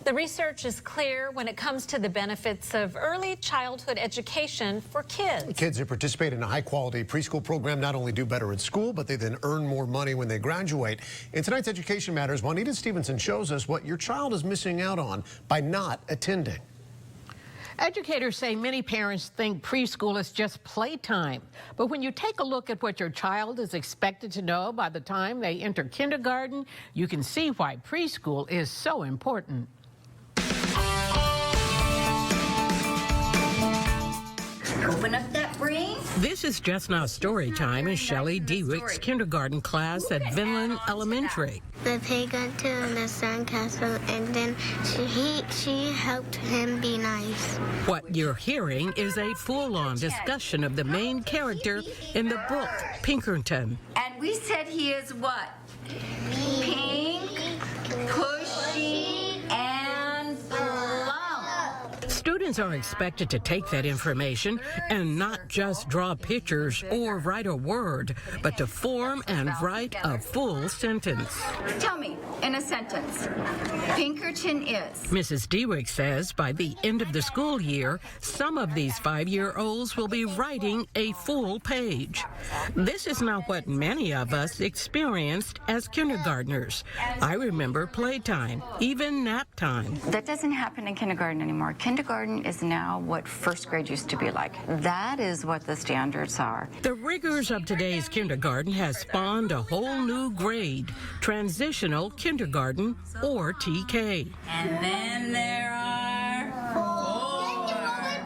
The research is clear when it comes to the benefits of early childhood education for kids. Kids who participate in a high-quality preschool program not only do better in school, but they then earn more money when they graduate. In tonight's Education Matters, Juanita Stevenson shows us what your child is missing out on by not attending. Educators say many parents think preschool is just playtime. But when you take a look at what your child is expected to know by the time they enter kindergarten, you can see why preschool is so important. Open up that brain. This is just now story time in Shelley Dewick's kindergarten class at Vinland Elementary. The pig went to the sandcastle, and then she helped him be nice. What you're hearing is a full-on discussion of the main character in the book, Pinkerton. And we said he is what? Pink, pushy, and plump. Students are expected to take that information and not just draw pictures or write a word, but to form and write a full sentence. Tell me, in a sentence, Pinkerton is. Mrs. Dewick says by the end of the school year, some of these 5-year-olds will be writing a full page. This is not what many of us experienced as kindergartners. I remember playtime, even nap time. That doesn't happen in kindergarten anymore. Kindergarten is now what first grade used to be like. That is what the standards are. The rigors of today's kindergarten has spawned a whole new grade, transitional kindergarten, or TK. And then there are 4.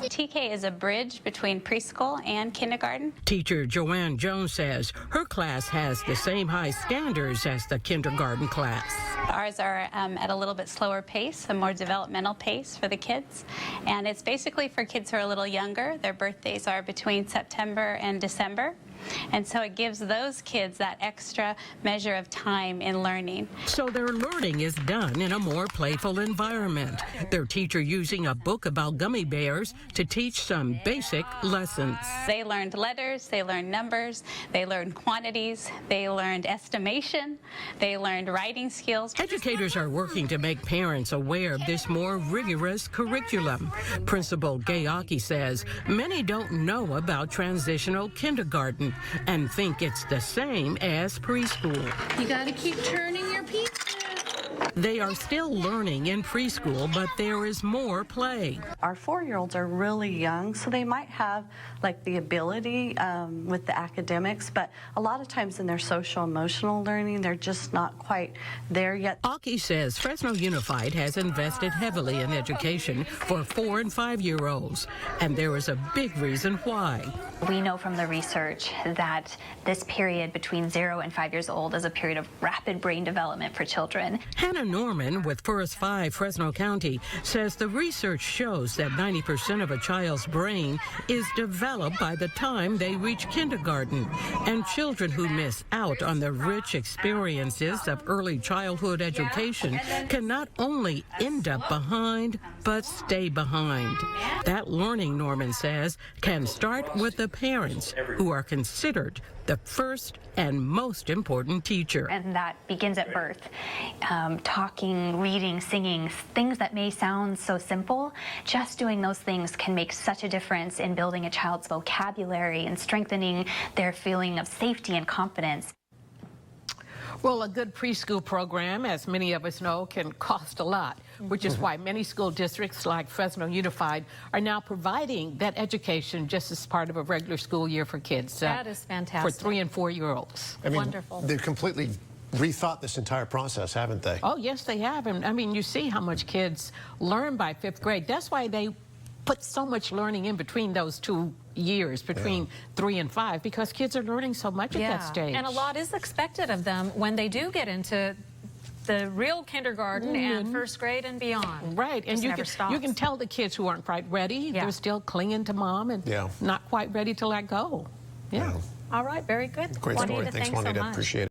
TK is a bridge between preschool and kindergarten. Teacher Joanne Jones says her class has the same high standards as the kindergarten class. Ours are at a little bit slower pace, a more developmental pace for the kids. And it's basically for kids who are a little younger. Their birthdays are between September and December. And so it gives those kids that extra measure of time in learning. So their learning is done in a more playful environment. Their teacher using a book about gummy bears to teach some basic lessons. They learned letters, they learned numbers, they learned quantities, they learned estimation, they learned writing skills. Educators are working to make parents aware of this more rigorous curriculum. Principal Gayaki says many don't know about transitional kindergarten and think it's the same as preschool. You gotta keep turning your pizza. They are still learning in preschool, but there is more play. Our 4-year-olds are really young, so they might have like the ability with the academics, but a lot of times in their social emotional learning, they're just not quite there yet. Aki says Fresno Unified has invested heavily in education for 4- and 5-year-olds, and there is a big reason why. We know from the research that this period between 0 and 5 years old is a period of rapid brain development for children. Hannah Norman with First 5 Fresno County says the research shows that 90% of a child's brain is developed by the time they reach kindergarten, and children who miss out on the rich experiences of early childhood education can not only end up behind, but stay behind. That learning, Norman says, can start with the parents, who are considered the first and most important teacher. And that begins at birth. Talking, reading, singing, things that may sound so simple, just doing those things can make such a difference in building a child's vocabulary and strengthening their feeling of safety and confidence. Well, a good preschool program, as many of us know, can cost a lot, which is why many school districts like Fresno Unified are now providing that education just as part of a regular school year for kids. That is fantastic. For 3- and 4-year-olds. I mean, Wonderful. They've completely rethought this entire process, haven't they? Oh, yes, they have. And I mean, you see how much kids learn by 5th grade. That's why they put so much learning in between those 2 years, between 3 and 5, because kids are learning so much at that stage. And a lot is expected of them when they do get into the real kindergarten and 1st grade and beyond. Right, and you you can tell the kids who aren't quite ready, they're still clinging to mom and not quite ready to let go. Yeah. All right, very good. Great story. Thanks, so Juanita. much. Appreciate it.